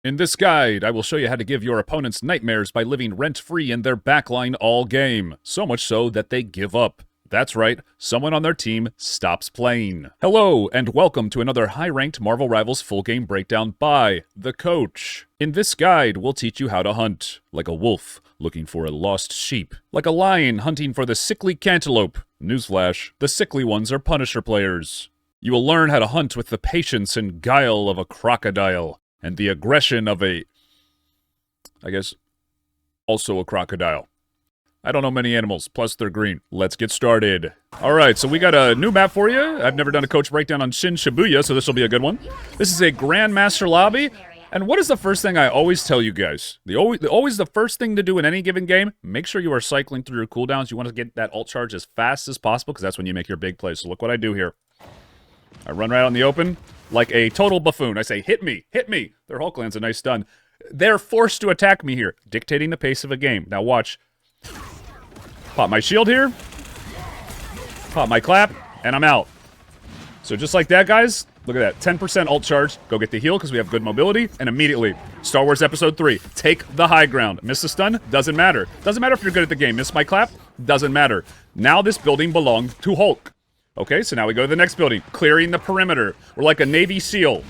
In this guide, I will show you how to give your opponents nightmares by living rent-free in their backline all game. So much so that they give up. That's right, someone on their team stops playing. Hello, and welcome to another high-ranked Marvel Rivals full game breakdown by The Coach. In this guide, we'll teach you how to hunt, like a wolf looking for a lost sheep, like a lion hunting for the sickly cantaloupe. Newsflash, the sickly ones are Punisher players. You will learn how to hunt with the patience and guile of a crocodile, and the aggression of a, I guess, also a crocodile. I don't know many animals, plus they're green. Let's get started. Alright, so we got a new map for you. I've never done a coach breakdown on Shin Shibuya, so this will be a good one. This is a Grandmaster lobby, and what is the first thing I always tell you guys? Always the first thing to do in any given game, make sure you are cycling through your cooldowns. You want to get that ult charge as fast as possible, because that's when you make your big plays. So look what I do here. I run right out in the open, like a total buffoon. I say, hit me, hit me. Their Hulk lands a nice stun. They're forced to attack me here, dictating the pace of a game. Now watch. Pop my shield here. Pop my clap, and I'm out. So just like that, guys, look at that. 10% ult charge. Go get the heal because we have good mobility. And immediately, Star Wars Episode 3. Take the high ground. Miss the stun? Doesn't matter. Doesn't matter if you're good at the game. Miss my clap? Doesn't matter. Now this building belonged to Hulk. Okay, so now we go to the next building, clearing the perimeter. We're like a Navy SEAL.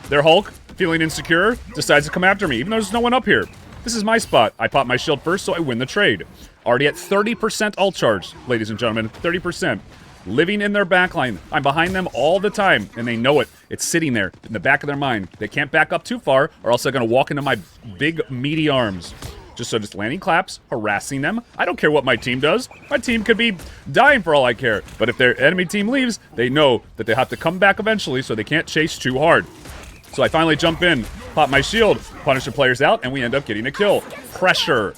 Their Hulk, feeling insecure, decides to come after me, even though there's no one up here. This is my spot. I pop my shield first, so I win the trade. Already at 30% ult charge, ladies and gentlemen, 30%. Living in their backline. I'm behind them all the time, and they know it. It's sitting there in the back of their mind. They can't back up too far, or else they're going to walk into my big, meaty arms. Just landing claps, harassing them. I don't care what my team does. My team could be dying for all I care. But if their enemy team leaves, they know that they have to come back eventually, so they can't chase too hard. So I finally jump in, pop my shield, punish the players out, and we end up getting a kill. Pressure.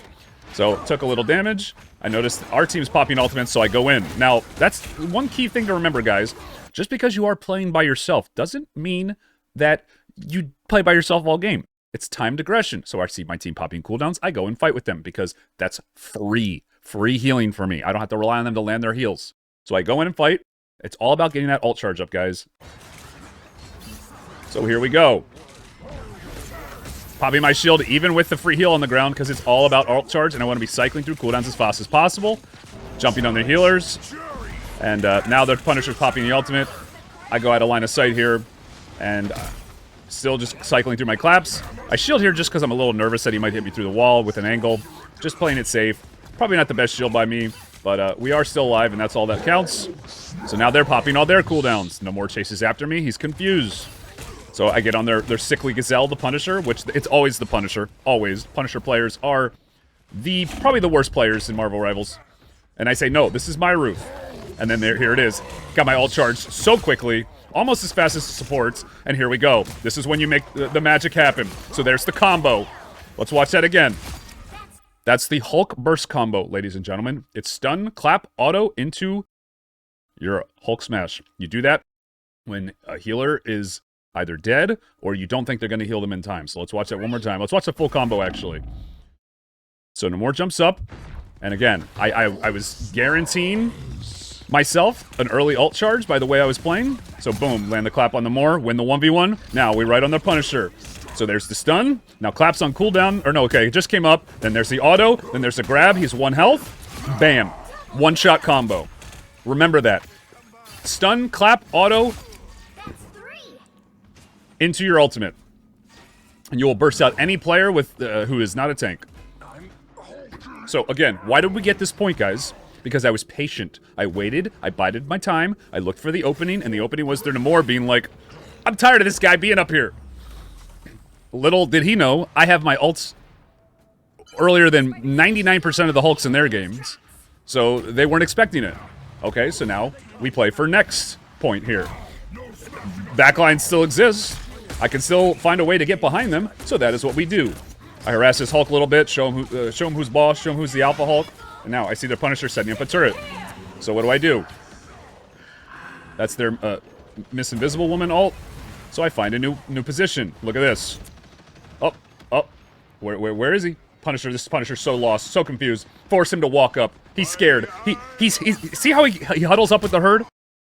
So took a little damage. I noticed our team's popping ultimates, so I go in. Now, that's one key thing to remember, guys. Just because you are playing by yourself doesn't mean that you play by yourself all game. It's timed aggression. So I see my team popping cooldowns. I go and fight with them because that's free. Free healing for me. I don't have to rely on them to land their heals. So I go in and fight. It's all about getting that ult charge up, guys. So here we go. Popping my shield even with the free heal on the ground because it's all about ult charge and I want to be cycling through cooldowns as fast as possible. Jumping on their healers. And now their Punisher's popping the ultimate. I go out of line of sight here. And still just cycling through my claps. I shield here just because I'm a little nervous that he might hit me through the wall with an angle. Just playing it safe. Probably not the best shield by me, but we are still alive, and that's all that counts. So now they're popping all their cooldowns. No more chases after me. He's confused. So I get on their sickly gazelle, the Punisher, which it's always the Punisher. Always. Punisher players are probably the worst players in Marvel Rivals. And I say, no, this is my roof. And then here it is. Got my ult charged so quickly. Almost as fast as the supports, and here we go. This is when you make the magic happen. So there's the combo. Let's watch that again. That's the Hulk burst combo, ladies and gentlemen. It's stun, clap, auto into your Hulk smash. You do that when a healer is either dead or you don't think they're going to heal them in time. So let's watch that one more time. Let's watch the full combo, actually. So Namor jumps up, and again, I was guaranteeing myself an early ult charge by the way I was playing. So boom, land the clap on the Namor, win the 1v1. Now we right on the Punisher. So there's the stun. Now claps on cooldown. Or no, okay, it just came up. Then there's the auto. Then there's the grab. He's 1 health. Bam. One-shot combo. Remember that. Stun, clap, auto into your ultimate. And you will burst out any player with who is not a tank. So again, why did we get this point, guys? Because I was patient. I waited, I bided my time, I looked for the opening, and the opening was their Namor being like, I'm tired of this guy being up here. Little did he know, I have my ults earlier than 99% of the Hulks in their games, so they weren't expecting it. Okay, so now we play for next point here. Backline still exists. I can still find a way to get behind them, so that is what we do. I harass this Hulk a little bit, show him who's boss, show him who's the alpha Hulk. And now I see their Punisher setting up a turret. So what do? That's their Miss Invisible Woman ult. So I find a new position. Look at this. Oh. Where is he? Punisher. This Punisher's so lost, so confused. Force him to walk up. He's scared. He's see how he huddles up with the herd?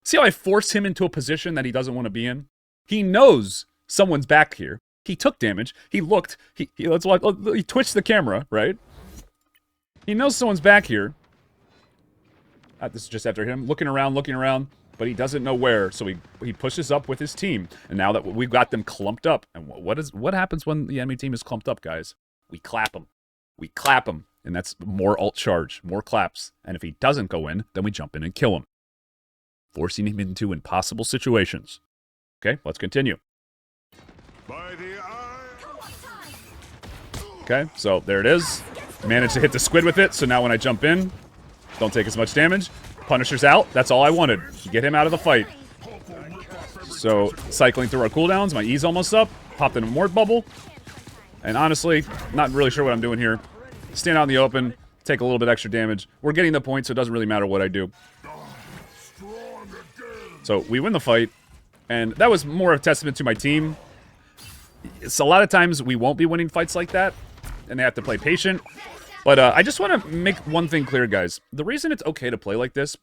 See how I force him into a position that he doesn't want to be in? He knows someone's back here. He took damage. He looked. Let's watch. He twitched the camera, right? He knows someone's back here. This is just after him looking around, but he doesn't know where. So he pushes up with his team, and now that we've got them clumped up, and what happens when the enemy team is clumped up, guys? We clap them. We clap him, and that's more alt charge, more claps. And if he doesn't go in, then we jump in and kill him, forcing him into impossible situations. Okay, let's continue. Okay, so there it is. Managed to hit the squid with it, so now when I jump in, don't take as much damage. Punisher's out. That's all I wanted. Get him out of the fight. So, cycling through our cooldowns. My E's almost up. Popped in a Mort bubble. And honestly, not really sure what I'm doing here. Stand out in the open. Take a little bit extra damage. We're getting the point, so it doesn't really matter what I do. So, we win the fight. And that was more a testament to my team. It's a lot of times we won't be winning fights like that. And they have to play patient. But I just want to make one thing clear, guys. The reason it's okay to play like this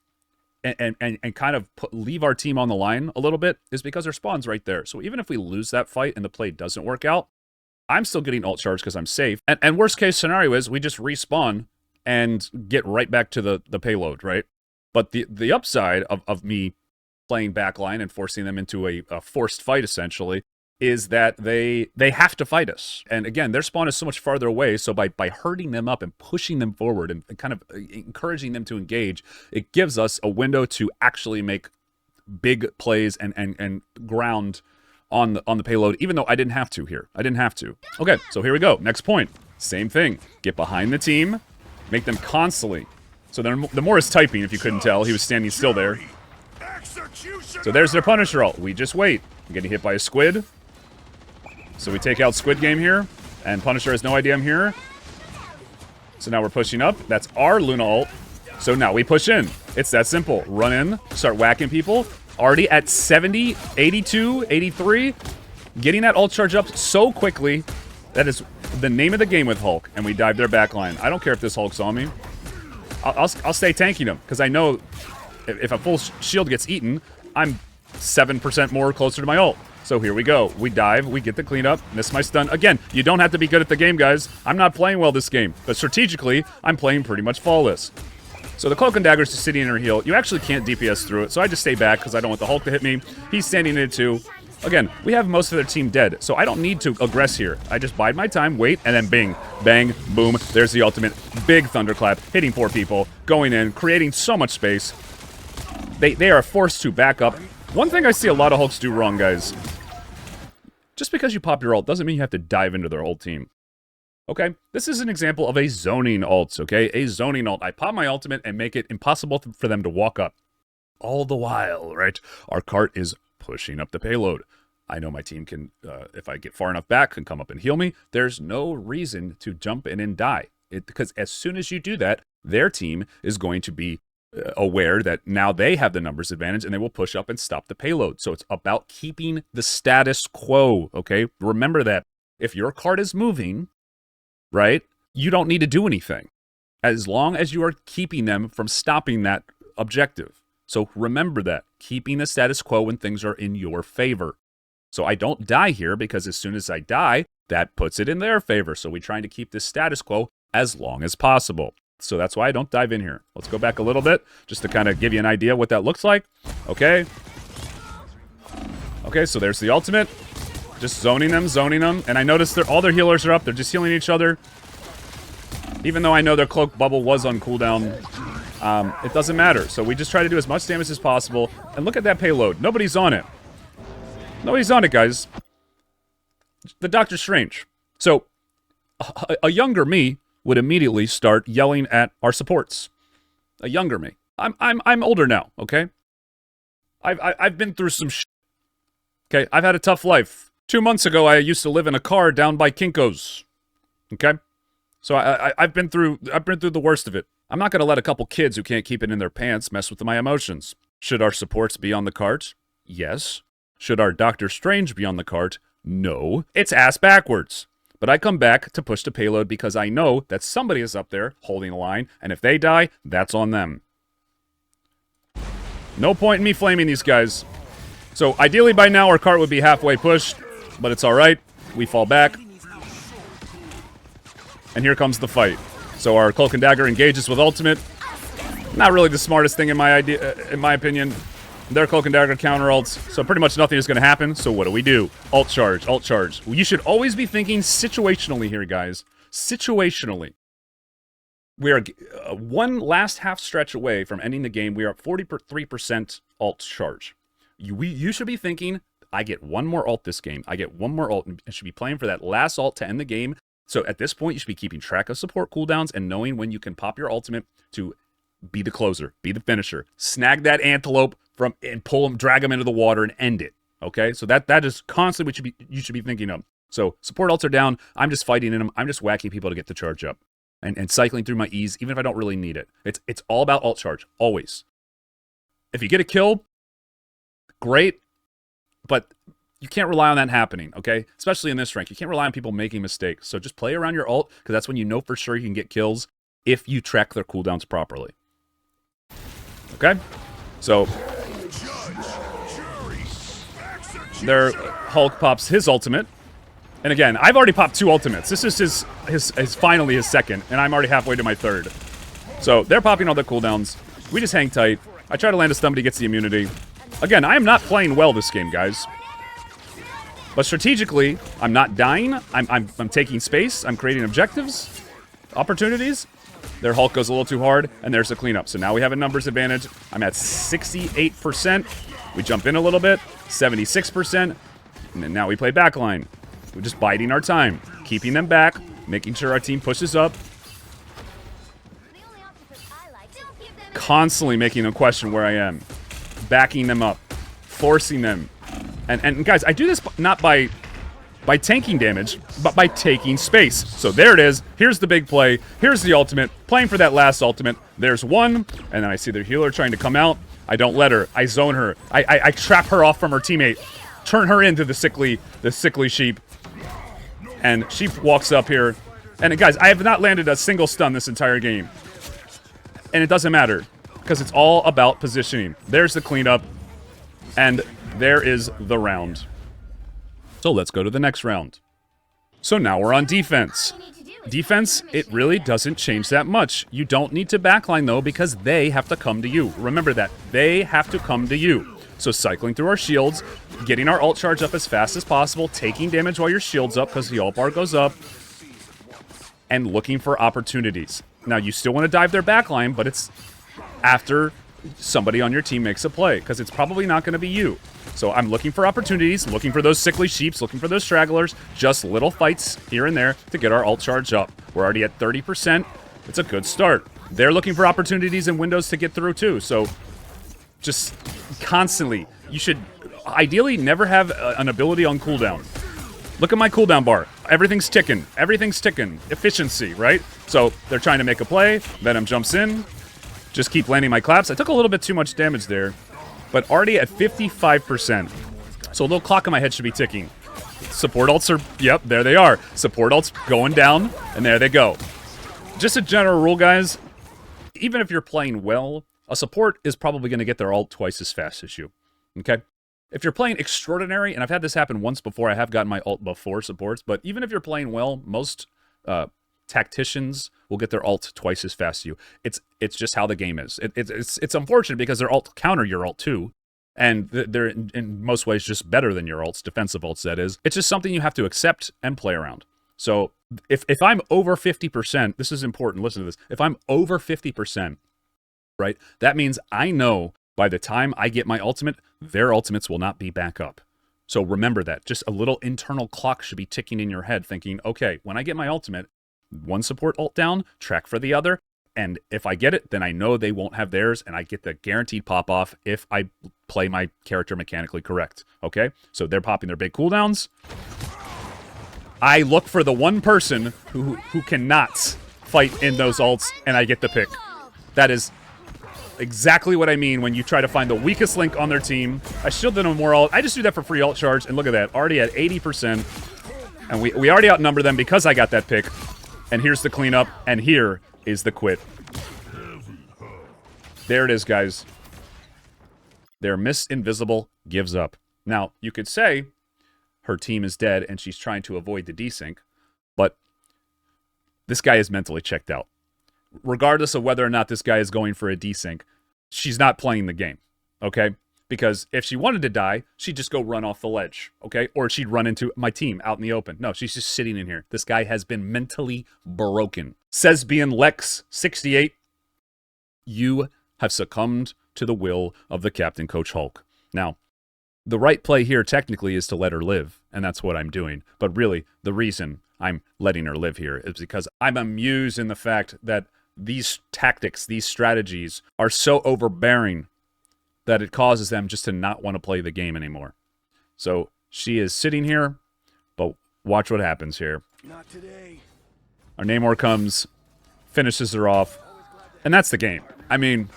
and kind of leave our team on the line a little bit is because our spawn's right there. So even if we lose that fight and the play doesn't work out, I'm still getting alt charge because I'm safe. And worst case scenario is we just respawn and get right back to the payload, right? But the upside of me playing backline and forcing them into a forced fight, essentially, is that they have to fight us. And again, their spawn is so much farther away, so by hurting them up and pushing them forward and kind of encouraging them to engage, it gives us a window to actually make big plays and ground on the payload, even though I didn't have to here. I didn't have to. Okay, so here we go. Next point. Same thing. Get behind the team. Make them constantly. So the more is typing, if you couldn't tell. He was standing still there. So there's their Punisher ult. We just wait. I'm getting hit by a squid. So we take out Squid Game here, and Punisher has no idea I'm here. So now we're pushing up. That's our Luna ult. So now we push in. It's that simple. Run in, start whacking people. Already at 70, 82, 83. Getting that ult charge up so quickly. That is the name of the game with Hulk, and we dive their backline. I don't care if this Hulk's on me. I'll stay tanking him, because I know if a full shield gets eaten, I'm 7% more closer to my ult. So here we go. We dive. We get the cleanup. Miss my stun. Again, you don't have to be good at the game, guys. I'm not playing well this game. But strategically, I'm playing pretty much flawless. So the Cloak and Dagger is just sitting in her heal. You actually can't DPS through it. So I just stay back because I don't want the Hulk to hit me. He's standing in it too. Again, we have most of their team dead. So I don't need to aggress here. I just bide my time, wait, and then bing, bang, boom. There's the ultimate. Big thunderclap. Hitting 4 people. Going in. Creating so much space. They are forced to back up. One thing I see a lot of Hulks do wrong, guys. Just because you pop your ult doesn't mean you have to dive into their whole team. Okay? This is an example of a zoning ult, okay? A zoning ult. I pop my ultimate and make it impossible for them to walk up. All the while, right? Our cart is pushing up the payload. I know my team can, if I get far enough back, can come up and heal me. There's no reason to jump in and die. Because as soon as you do that, their team is going to be aware that now they have the numbers advantage and they will push up and stop the payload. So it's about keeping the status quo, okay? Remember that. If your card is moving, right, you don't need to do anything as long as you are keeping them from stopping that objective. So remember that. Keeping the status quo when things are in your favor. So I don't die here because as soon as I die, that puts it in their favor. So we're trying to keep this status quo as long as possible. So that's why I don't dive in here. Let's go back a little bit, just to kind of give you an idea what that looks like. Okay. Okay, so there's the ultimate. Just zoning them. And I noticed all their healers are up. They're just healing each other. Even though I know their cloak bubble was on cooldown, it doesn't matter. So we just try to do as much damage as possible. And look at that payload. Nobody's on it. Nobody's on it, guys. The Doctor Strange. So, a younger me would immediately start yelling at our supports. A younger me. I'm older now, okay? I've been through some shit. Okay, I've had a tough life. 2 months ago, I used to live in a car down by Kinko's. Okay? So I've been through the worst of it. I'm not going to let a couple kids who can't keep it in their pants mess with my emotions. Should our supports be on the cart? Yes. Should our Doctor Strange be on the cart? No. It's ass backwards. But I come back to push the payload because I know that somebody is up there holding the line, and if they die, that's on them. No point in me flaming these guys. So ideally by now our cart would be halfway pushed, but it's alright. We fall back. And here comes the fight. So our Cloak and Dagger engages with ultimate. Not really the smartest thing in my opinion. Their Cloak and Dagger counter ults, so pretty much nothing is going to happen. So what do? Ult charge, ult charge. Well, you should always be thinking situationally here, guys. Situationally. We are one last half stretch away from ending the game. We are at 43% ult charge. You should be thinking, I get one more ult this game. I get one more ult, and should be playing for that last ult to end the game. So at this point, you should be keeping track of support cooldowns and knowing when you can pop your ultimate to be the closer, be the finisher. Snag that antelope from and pull him, drag him into the water and end it. Okay? So that is constantly what you should be thinking of. So support ults are down. I'm just fighting in them. I'm just whacking people to get the charge up. And cycling through my E's, even if I don't really need it. It's all about ult charge, always. If you get a kill, great, but you can't rely on that happening, okay? Especially in this rank. You can't rely on people making mistakes. So just play around your ult, because that's when you know for sure you can get kills if you track their cooldowns properly. Okay? So their Hulk pops his ultimate. And again, I've already popped 2 ultimates. This is his finally his second, and I'm already halfway to my 3rd. So they're popping all their cooldowns. We just hang tight. I try to land a stun, but he gets the immunity. Again, I am not playing well this game, guys. But strategically, I'm not dying. I'm taking space. I'm creating objectives, opportunities. Their Hulk goes a little too hard, and there's the cleanup. So now we have a numbers advantage. I'm at 68%. We jump in a little bit, 76%. And then now we play backline. We're just biding our time, keeping them back, making sure our team pushes up. Constantly making them question where I am. Backing them up. Forcing them. And guys, I do this not by tanking damage, but by taking space. So there it is. Here's the big play. Here's the ultimate. Playing for that last ultimate. There's one. And then I see the healer trying to come out. I don't let her. I zone her. I trap her off from her teammate. Turn her into the sickly sheep. And she walks up here. And guys, I have not landed a single stun this entire game. And it doesn't matter. Because it's all about positioning. There's the cleanup. And there is the round. So let's go to the next round. So now we're on defense. Defense, it really doesn't change that much. You don't need to backline though, because they have to come to you. Remember that. They have to come to you. So cycling through our shields, getting our ult charge up as fast as possible, taking damage while your shield's up because the ult bar goes up, and looking for opportunities. Now, you still want to dive their backline, but it's after somebody on your team makes a play, because it's probably not going to be you. So I'm looking for opportunities, looking for those sickly sheeps, looking for those stragglers, just little fights here and there to get our ult charge up. We're already at 30%. It's a good start. They're looking for opportunities and windows to get through too, so just constantly. You should ideally never have an ability on cooldown. Look at my cooldown bar. Everything's ticking. Everything's ticking. Efficiency, right? So they're trying to make a play. Venom jumps in. Just keep landing my claps. I took a little bit too much damage there, but already at 55%. So a little clock in my head should be ticking. Support ults are, yep, there they are. Support ults going down, and there they go. Just a general rule, guys. Even if you're playing well, a support is probably going to get their ult twice as fast as you, okay? If you're playing extraordinary, and I've had this happen once before, I have gotten my ult before supports, but even if you're playing well, most tacticians will get their ult twice as fast as you. It's just how the game is. It's unfortunate because their ult counter your ult too, and they're in most ways just better than your ults, defensive ults that is. It's just something you have to accept and play around. So if I'm over 50%, this is important, listen to this. If I'm over 50%, right, that means I know by the time I get my ultimate, their ultimates will not be back up. So remember that. Just a little internal clock should be ticking in your head thinking, okay, when I get my ultimate, one support ult down, track for the other, and if I get it, then I know they won't have theirs, and I get the guaranteed pop-off if I play my character mechanically correct, okay? So they're popping their big cooldowns. I look for the one person who cannot fight in those ults, and I get the pick. That is exactly what I mean when you try to find the weakest link on their team. I shielded them more ult. I just do that for free ult charge, and look at that, already at 80%. And we already outnumber them because I got that pick. And here's the cleanup, and here is the quit. There it is, guys. Their Miss Invisible gives up. Now, you could say, her team is dead and she's trying to avoid the desync. But this guy is mentally checked out. Regardless of whether or not this guy is going for a desync, she's not playing the game, okay? Because if she wanted to die, she'd just go run off the ledge, okay? Or she'd run into my team out in the open. No, she's just sitting in here. This guy has been mentally broken. Sesbian Lex 68, you have succumbed to the will of the Captain Coach Hulk. Now, the right play here technically is to let her live, and that's what I'm doing. But really, the reason I'm letting her live here is because I'm amused in the fact that these tactics, these strategies are so overbearing that it causes them just to not want to play the game anymore. So she is sitting here, but watch what happens here. Not today. Our Namor comes, finishes her off, and that's the game. I mean,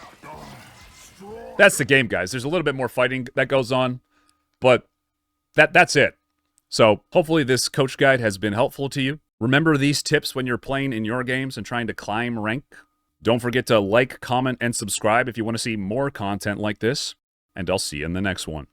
that's the game, guys. There's a little bit more fighting that goes on, but that's it. So hopefully this coach guide has been helpful to you. Remember these tips when you're playing in your games and trying to climb rank. Don't forget to like, comment, and subscribe if you want to see more content like this, and I'll see you in the next one.